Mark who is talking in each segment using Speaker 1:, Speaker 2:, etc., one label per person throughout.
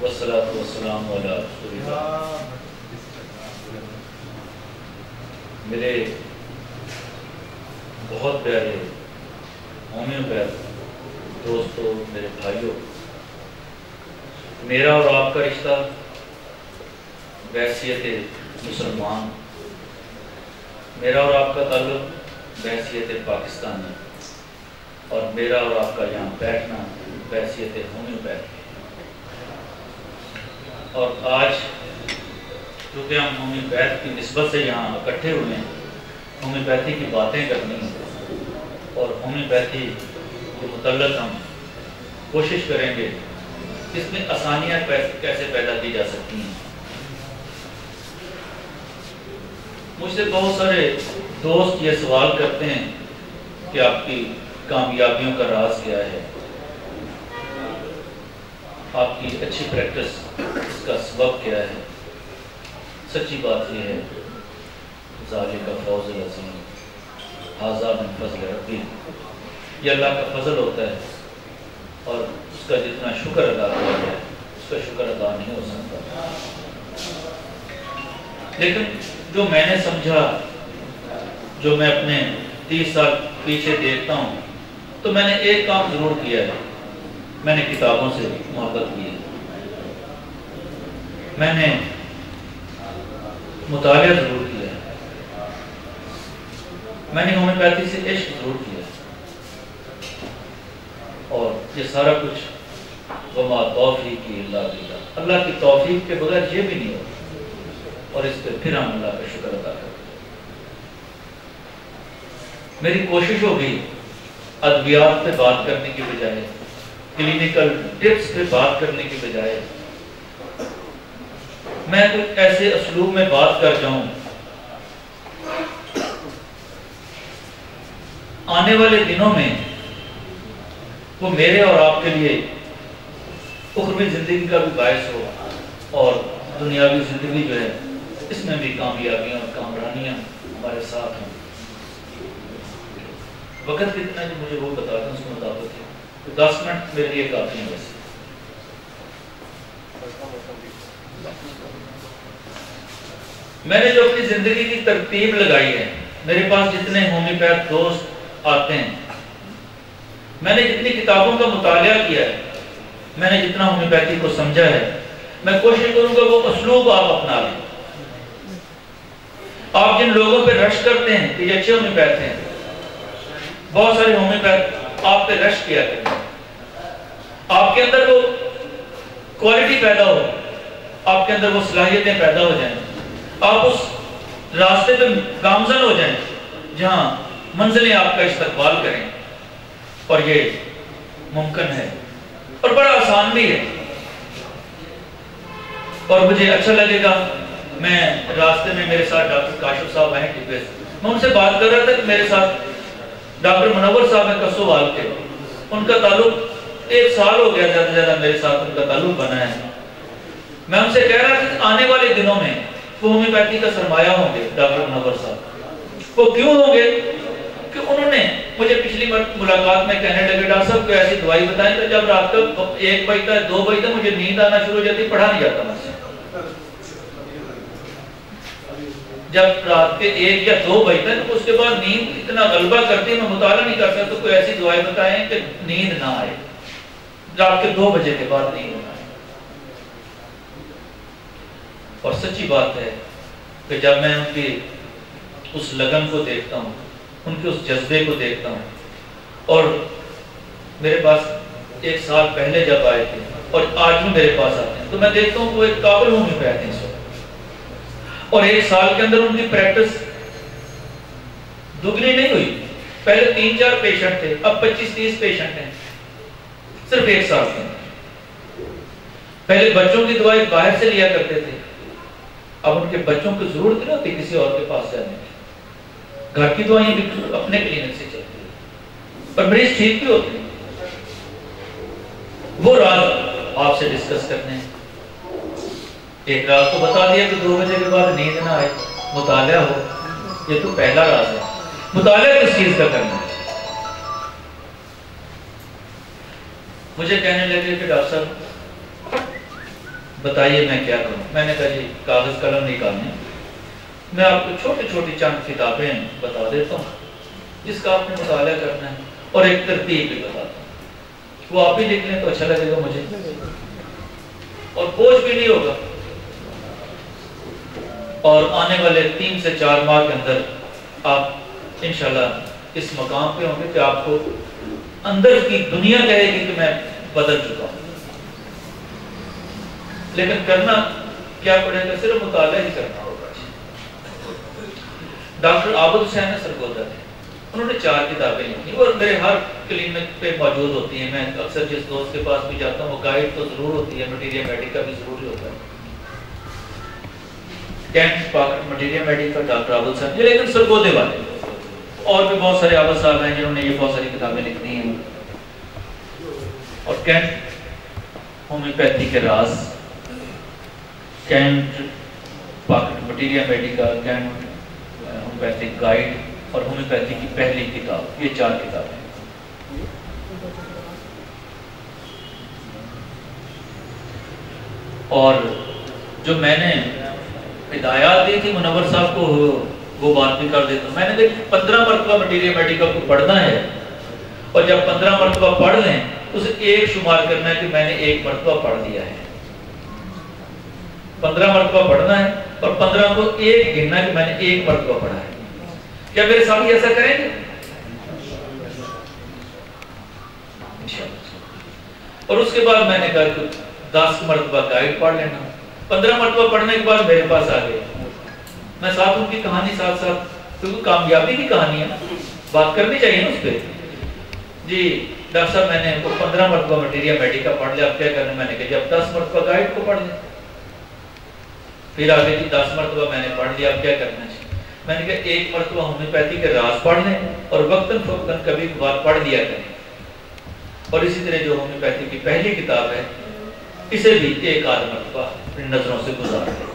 Speaker 1: والصلاة والسلام علی رسول اللہ۔ میرے بہت پیارے ہومیوپیتھ دوستوں، میرے بھائیوں، میرا اور آپ کا رشتہ بحیثیت مسلمان، میرا اور آپ کا تعلق بحیثیت پاکستانی، اور میرا اور آپ کا یہاں بیٹھنا بحیثیت ہومیوپیتھ۔ اور آج کیونکہ ہم ہومیوپیتھ کی نسبت سے یہاں اکٹھے ہوئے ہیں، ہومیوپیتھی کی باتیں کرنی ہیں اور ہومیوپیتھی کے متعلق ہم کوشش کریں گے اس میں آسانیاں کیسے پیدا کی جا سکتی ہیں۔ مجھ سے بہت سارے دوست یہ سوال کرتے ہیں کہ آپ کی کامیابیوں کا راز کیا ہے، آپ کی اچھی پریکٹس اس کا سبب کیا ہے۔ سچی بات یہ ہے، ذالک فوز العظیم ھذا من فضل ربی، یہ اللہ کا فضل ہوتا ہے اور اس کا جتنا شکر ادا کیا جائے اس کا شکر ادا نہیں ہو سکتا۔ لیکن جو میں نے سمجھا، جو میں اپنے 30 سال پیچھے دیکھتا ہوں، تو میں نے ایک کام ضرور کیا ہے، میں نے کتابوں سے محبت کی ہے، میں نے مطالعہ ضرور کیا ہے، میں نے ہومیوپیتھی سے عشق ضرور کیا ہے، اور یہ سارا کچھ وما توفیقی الا باللہ، اللہ کی توفیق کے بغیر یہ بھی نہیں ہوتا، اور اس پہ پھر ہم اللہ کا شکر ادا کرتے ہیں۔ میری کوشش ہوگی ادویات پہ بات کرنے کی بجائے، کلینیکل ٹپس پہ بات کرنے کی بجائے میں کچھ ایسے اسلوب میں بات کر جاؤں آنے والے دنوں میں وہ میرے اور آپ کے لیے اخروی زندگی کا بھی باعث ہو، اور دنیاوی زندگی جو ہے اس میں بھی کامیابیاں اور کامرانیاں ہمارے ساتھ ہوں۔ وقت کتنا ہے مجھے وہ بتا دیں، اس کے مطابق ہے 10 منٹ میرے لیے کافی ہیں۔ ویسے میں نے جو اپنی زندگی کی ترتیب لگائی ہے، میرے پاس جتنے ہومیوپیتھ دوست آتے ہیں، میں نے جتنی کتابوں کا مطالعہ کیا ہے، میں نے جتنا ہومیوپیتھی کو سمجھا ہے، میں کوشش کروں گا وہ اسلوب آپ اپنا لیں۔ آپ جن لوگوں پہ رش کرتے ہیں کہ یہ اچھے ہومیوپیتھ ہیں، بہت سارے ہومیوپیتھ آپ پہ رش کیا کرتے ہیں، آپ کے اندر وہ کوالٹی پیدا ہو، آپ کے اندر وہ صلاحیتیں پیدا ہو جائیں، آپ اس راستے پہ گامزن ہو جائیں جہاں منزلیں آپ کا استقبال کریں، اور یہ ممکن ہے اور بڑا آسان بھی ہے۔ اور مجھے اچھا لگے گا، میں راستے میں میرے ساتھ ڈاکٹر کاشف صاحب ہیں ٹپے سے، میں ان سے بات کر رہا تھا کہ میرے ساتھ ڈاکٹر منور صاحب ہیں کسووال کے، ان کا تعلق 1 سال ہو گیا زیادہ سے زیادہ میرے ساتھ ان کا تعلق بنا ہے۔ میں ان سے کہہ رہا تھا کہ آنے والے دنوں میں وہ ہومیوپیتھی کا سرمایہ ہوں گے ڈاکٹر منور صاحب۔ وہ کیوں ہوں گے؟ کہ انہوں نے مجھے پچھلی ملاقات میں کہنے لگے، ڈاکٹر صاحب کوئی ایسی دوائی بتائیں کہ جب رات کا 1 بجتا ہے 2 بجتا ہے مجھے نیند آنا شروع ہو جاتی، پڑھا نہیں جاتا مجھ سے۔ جب رات کے 1 یا 2 بجتا ہے تو اس کے بعد نیند اتنا غلبہ کرتی ہے میں مطالعہ نہیں کر سکتا، تو کوئی ایسی دوائی بتائیں کہ نیند نہ آئے، رات کے 2 بجے کے بعد نیند نہ آئے۔ اور سچی بات ہے کہ جب میں ان کی اس لگن کو دیکھتا ہوں، ان کے اس جذبے کو دیکھتا ہوں، اور میرے پاس 1 سال پہلے جب آئے تھے اور آج بھی میرے پاس آتے ہیں، تو میں دیکھتا ہوں وہ ایک قابل ہومیوپیتھ ہیں اس وقت، اور 1 سال کے اندر ان کی پریکٹس دگنی نہیں ہوئی۔ پہلے 3-4 پیشنٹ تھے، اب 25-30 پیشنٹ ہیں صرف 1 سال کے اندر۔ پہلے بچوں کی دوائی باہر سے لیا کرتے تھے، اب ان کے بچوں کی ضرورت نہیں ہوتی کسی اور کے پاس جانے کی، گھر کی دوائیں بھی اپنے کلینک سے چلتی ہیں اور مریض ٹھیک بھی ہوتے ہیں۔ وہ راز آپ سے ڈسکس کرنے ہیں۔ ایک راز تو بتا دیا کہ 2 بجے کے بعد نیند نہ آئے، مطالعہ ہو، یہ تو پہلا راز ہے۔ مطالعہ کس چیز کا کرنا ہے؟ مجھے کہنے لگے کہ ڈاکٹر صاحب بتائیے میں کیا کروں؟ میں نے کہا جی کاغذ قلم نکالنے، میں آپ کو چھوٹی چھوٹی چند کتابیں بتا دیتا ہوں جس کا آپ نے مطالعہ کرنا ہے، اور ایک ترتیب بھی بتاتا ہوں، وہ آپ بھی لکھ لیں تو اچھا لگے گا مجھے اور بوجھ بھی نہیں ہوگا، اور آنے والے 3 سے 4 ماہ کے اندر آپ انشاءاللہ اس مقام پہ ہوں گے کہ آپ کو اندر کی دنیا کہے گی کہ میں بدل چکا ہوں۔ لیکن کرنا کیا پڑے گا؟ صرف مطالعہ ہی کرنا ہوگا۔ ڈاکٹر عابد حسین سرگودا تھے، انہوں نے 4 کتابیں لکھی اور میرے ہر کلینک پہ موجود ہوتی ہیں۔ میں اکثر جس دوست کے پاس بھی جاتا ہوں وہ گائیڈ تو ضرور ہوتی ہے، مٹیریا میڈیکا بھی ضروری ہوتا ہے، کینٹ پاکٹ مٹیریا میڈیکا ڈاکٹر عابد حسین، لیکن سرگودے والے اور بھی بہت سارے عابد صاحب ہیں جنہوں نے یہ بہت ساری کتابیں لکھی ہیں، اور کینٹ ہومیوپیتھی کے راز، Kent pocket materia medica, Kent homeopathy guide اور ہومیوپیتھی کی پہلی کتاب، یہ 4 کتابیں۔ اور جو میں نے ہدایات دی تھی منور صاحب کو وہ بات بھی کر دیتا ہوں۔ میں نے دیکھ 15 مرتبہ مٹیریا میڈیکا کو پڑھنا ہے، اور جب 15 مرتبہ پڑھ لیں اسے ایک شمار کرنا ہے کہ میں نے 1 مرتبہ پڑھ لیا ہے۔ 15 مرتبہ پڑھنا ہے اور 15 کو 1 گننا کہ میں نے 1 مرتبہ پڑھا ہے۔ کیا میرے ساتھ ایسا کریں گے؟ اور اس کے بعد میں نے کہا کہ 10 مرتبہ گائیڈ پڑھ لینا۔ 15 مرتبہ پڑھنے کے بعد میرے پاس آ گئے، میں ساتھ ان کی کہانی ساتھ کیونکہ کامیابی کی کہانی ہے نا، بات کرنی چاہیے نا اس پہ۔ جی ڈاکٹر صاحب میں نے 15 مرتبہ مٹیریا میڈیکا پڑھ لیا، اب کیا کرنا؟ میں نے کہا جب 10 مرتبہ گائیڈ کو پڑھ لیں، پھر آگے جی 10 مرتبہ میں نے پڑھ لیا، اب کیا کرنا ہے؟ میں نے کہا 1 مرتبہ ہومیوپیتھی کے راز پڑھ لیں اور وقتاً فوقتاً کبھی بار پڑھ لیا کریں، اور اسی طرح جو ہومیوپیتھی کی پہلی کتاب ہے اسے بھی 1 آدھ مرتبہ اپنی نظروں سے گزار دیں۔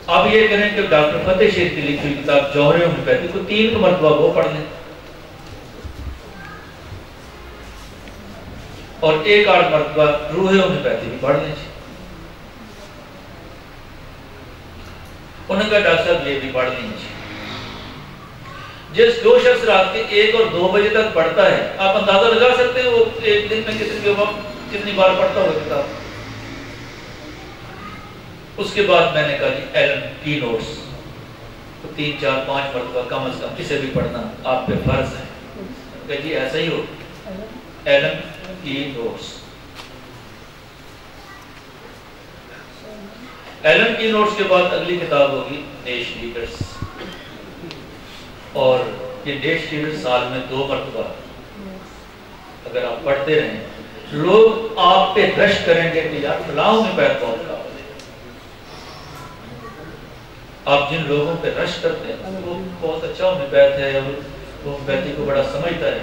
Speaker 1: اب یہ کریں کہ ڈاکٹر فتح شیر کی لکھی ہوئی کتاب جوہر ہومیوپیتھی کو 3 مرتبہ وہ پڑھ لیں، اور 1 آدھ مرتبہ روح ہومیوپیتھی بھی پڑھ لیں۔ انہوں نے کہا ڈاکٹر صاحب یہ بھی پڑھ لیجیے۔ جو شخص رات کے 1 اور 2 بجے تک پڑھتا ہے، آپ اندازہ لگا سکتے ہیں وہ ایک دن میں کتنی بار پڑھتا ہوگا کتاب۔ اس کے بعد میں نے کہا جی ایلن کی نوٹس 3 4 5 مرتبہ کم از کم اسے بھی پڑھنا آپ پہ فرض ہے۔ کہ جی ایسا ہی ہو، ایلن کی نوٹس۔ ایلن کی نوٹس کے بعد اگلی کتاب ہوگی نیش لیڈرز، اور یہ نیش لیڈرز سال میں 2 مرتبہ اگر آپ پڑھتے رہیں، لوگ آپ پہ رش کریں گے کہ یار فلاں میں بہت قابل ہے۔ آپ جن لوگوں پہ رش کرتے ہیں وہ بہت اچھا ہومیوپیتھ ہے اور وہ ہومیوپیتھی کو بڑا سمجھتا ہے،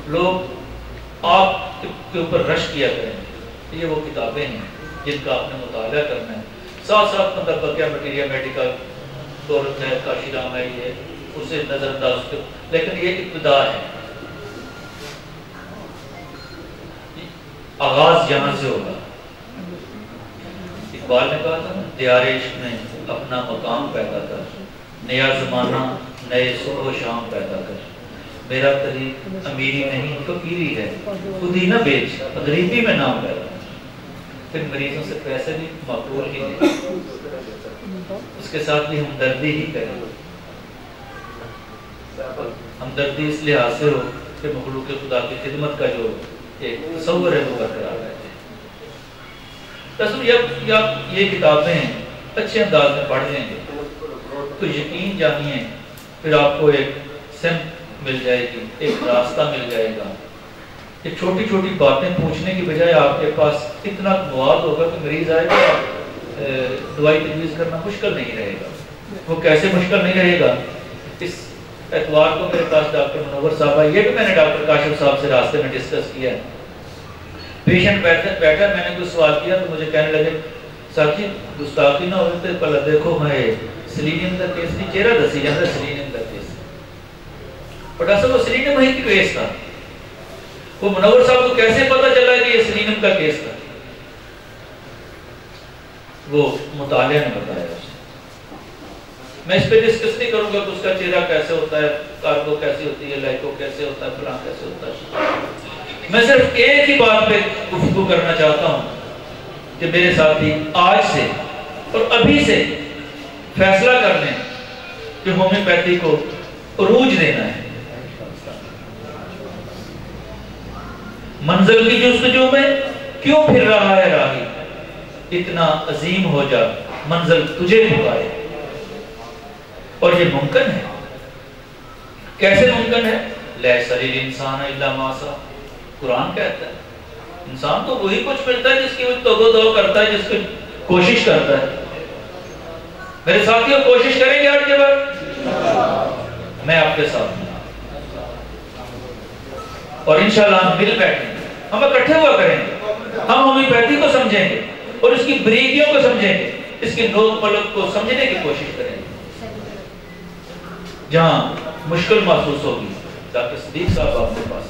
Speaker 1: لوگ آپ کے اوپر رش کیا کریں گے۔ یہ وہ کتابیں ہیں جن کا آپ نے مطالعہ کرنا ہے، ساتھ ساتھ مطلب بقیہ مٹیریا میڈیکا دولت ہے، کاشی رام ہے، یہ اسے نظر انداز کرو، لیکن یہ ابتدا ہے، آغاز یہاں سے ہوگا۔ اقبال نے کہا تھا نا، دیار عشق میں اپنا مقام پیدا کر، نیا زمانہ نئے صبح و شام پیدا کر، میرا طریق امیری نہیں فقیری ہے، خود ہی نہ بیچ غریبی میں نام پیدا کر۔ پھر مریضوں سے پیسے بھی مقبول ہی نہیں، اس کے ساتھ بھی ہمدردی ہی کریں، ہمدردی اس لحاظ سے ہو کہ مخلوق خدا کی خدمت کا جو ایک تصور ہے وہ برقرار رہتے ہیں۔ یہ کتابیں اچھے انداز میں پڑھ لیں گے تو یقین جانیے پھر آپ کو ایک سمت مل جائے گی، ایک راستہ مل جائے گا۔ یہ چھوٹی چھوٹی باتیں پوچھنے کی بجائے آپ کے پاس اتنا مواد ہوگا کہ مریض آئے گا، دوائی تجویز کرنا مشکل نہیں رہے گا۔ وہ کیسے مشکل نہیں رہے گا؟ اس اتوار کو میرے پاس ڈاکٹر منور صاحب آئے، یہ بھی میں نے ڈاکٹر کاشف صاحب سے راستے میں ڈسکس کیا ہے۔ پیشنٹ بیٹھا، میں نے کوئی سوال کیا تو مجھے کہنے لگے ساتھی گستاخی نہ ہوتے پہلے دیکھو میں سلینیم کا کیس نہیں، چہرہ دسی جاتا ہے سلینیم کا کیس، اور ڈاکٹر صاحب وہ سلینیم ہی کا کیس تھا، وہ منور صاحب کو کیسے پتا چلا کہ یہ سلینیم کا کیس تھا؟ وہ مطالعہ نے بتایا اسے. میں اس پہ ڈسکس نہیں کروں گا کہ اس کا چہرہ کیسے ہوتا ہے، کارگو کیسی ہوتی ہے، لائکو کیسے ہوتا ہے، فلاں کیسے ہوتا ہے. میں صرف ایک ہی بات پہ گفتگو کرنا چاہتا ہوں کہ میرے ساتھی آج سے اور ابھی سے فیصلہ کر لیں کہ ہومیوپیتھی کو عروج دینا ہے. منزل کی جستجو میں کیوں پھر رہا ہے راہی، اتنا عظیم ہو جا منزل تجھے پکارے. اور یہ ممکن ہے. کیسے ممکن ہے؟ لیس للانسان الا ما سعی. قرآن کہتا ہے انسان کو وہی کچھ ملتا ہے جس کی وہ توغو کرتا ہے، جس کی کوشش کرتا ہے. میرے ساتھیوں کوشش کریں گے آج کے بعد؟ میں آپ کے ساتھ ہوں اور انشاءاللہ ہم مل بیٹھیں گے، ہم اکٹھے ہوا کریں گے، ہم ہومیوپیتھی کو سمجھیں گے اور اس کی بریکیوں کو سمجھیں گے، اس کی نوک پلک کو سمجھنے کی کوشش کریں گے. جہاں مشکل محسوس ہوگی ڈاکٹر صدیق صاحب آپ کے پاس،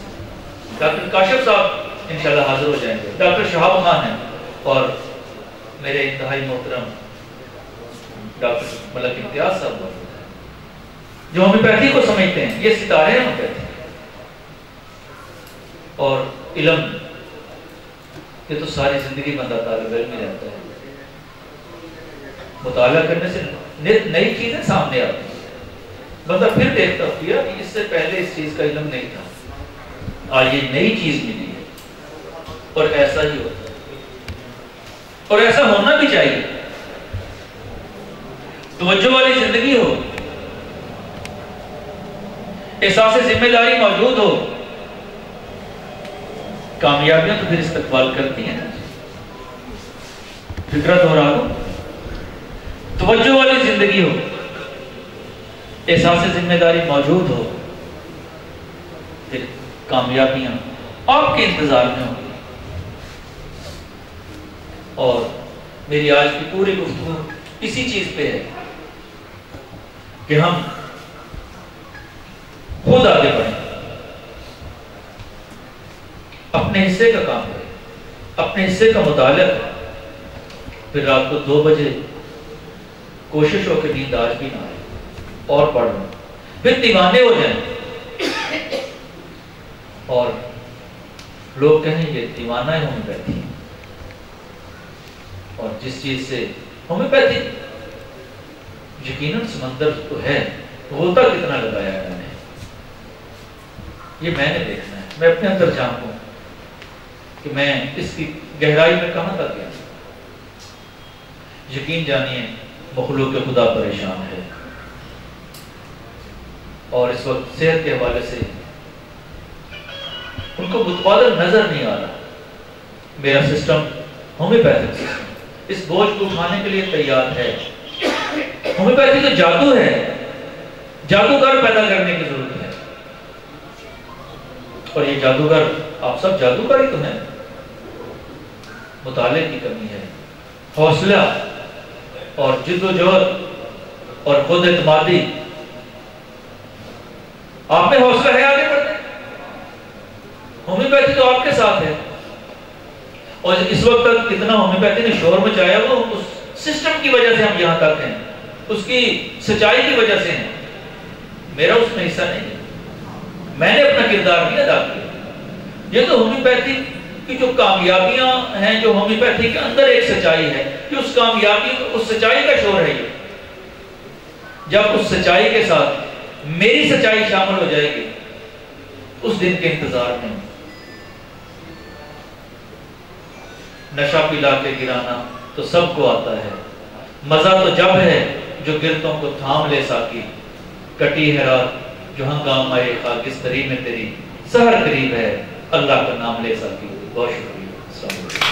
Speaker 1: ڈاکٹر کاشف صاحب انشاءاللہ حاضر ہو جائیں گے، ڈاکٹر شہاب خان ہیں اور میرے انتہائی محترم ڈاکٹر ملک امتیاز صاحب جو ہومیوپیتھی کو سمجھتے ہیں. یہ ستارے ہیں ہومیوپیتھی. اور علم یہ تو ساری زندگی بندہ طالب علم میں رہتا ہے. مطالعہ کرنے سے نئی چیزیں سامنے آتی ہیں. بندہ پھر دیکھتا ہوا کہ اس سے پہلے اس چیز کا علم نہیں تھا، آج یہ نئی چیز ملی ہے. اور ایسا ہی ہوتا ہے اور ایسا ہونا بھی چاہیے. توجہ والی زندگی ہو، احساس ذمہ داری موجود ہو، کامیابیاں تو پھر استقبال کرتی ہیں. فکرت ہو رہا ہو، توجہ والی زندگی ہو، احساس ذمہ داری موجود ہو، پھر کامیابیاں آپ کے انتظار میں ہوں. اور میری آج کی پوری گفتگو اسی چیز پہ ہے کہ ہم خود آگے بڑھیں، اپنے حصے کا کام کریں، اپنے حصے کا مطالعہ کریں. پھر رات کو 2 بجے کوشش ہو کہ نیند آج بھی نہ آئے اور پڑھ لیں، پھر دیوانے ہو جائیں اور لوگ کہیں گے دیوانہ ہے ہومیوپیتھی. اور جس چیز سے ہومیوپیتھی یقیناً سمندر تو ہے، غوطہ کتنا لگایا ہے میں نے، یہ میں نے دیکھنا ہے. میں اپنے اندر جانتا ہوں کہ میں اس کی گہرائی میں کہاں تک گیا. یقین جانیے مخلوق خدا پریشان ہے اور اس وقت صحت کے حوالے سے ان کو متبادل نظر نہیں آ رہا. میرا سسٹم ہومیوپیتھک سسٹم اس بوجھ کو اٹھانے کے لیے تیار ہے. ہومیوپیتھی تو جادو ہے، جادوگر پیدا کرنے کی ضرورت ہے. اور یہ جادوگر آپ سب جادوگر ہی تو ہیں. مطالعے کی کمی ہے، حوصلہ اور جد و جہد اور خود اعتمادی. آپ میں حوصلہ ہے آگے بڑھنے، ہومیوپیتھی تو آپ کے ساتھ ہے. اور اس وقت تک کتنا ہومیوپیتھی نے شور مچایا وہ اس سسٹم کی وجہ سے ہم یہاں تک ہیں، اس کی سچائی کی وجہ سے ہیں. میرا اس میں حصہ نہیں ہے، میں نے اپنا کردار نہیں ادا کیا. یہ تو ہومیوپیتھی کی جو کامیابیاں ہیں، جو ہومیوپیتھی کے اندر ایک سچائی ہے، کہ اس کامیابی اس سچائی کا شور ہے. یہ جب اس سچائی کے ساتھ میری سچائی شامل ہو جائے گی اس دن کے انتظار میں. نشہ پلا کے گرانا تو سب کو آتا ہے، مزہ تو جب ہے جو گرتوں کو تھام لے ساکی. کٹی ہے رات جو ہنگام آئے خاکستری میں تیری، سحر قریب ہے اللہ کا نام لے ساکی. بہت شکریہ. السلام علیکم.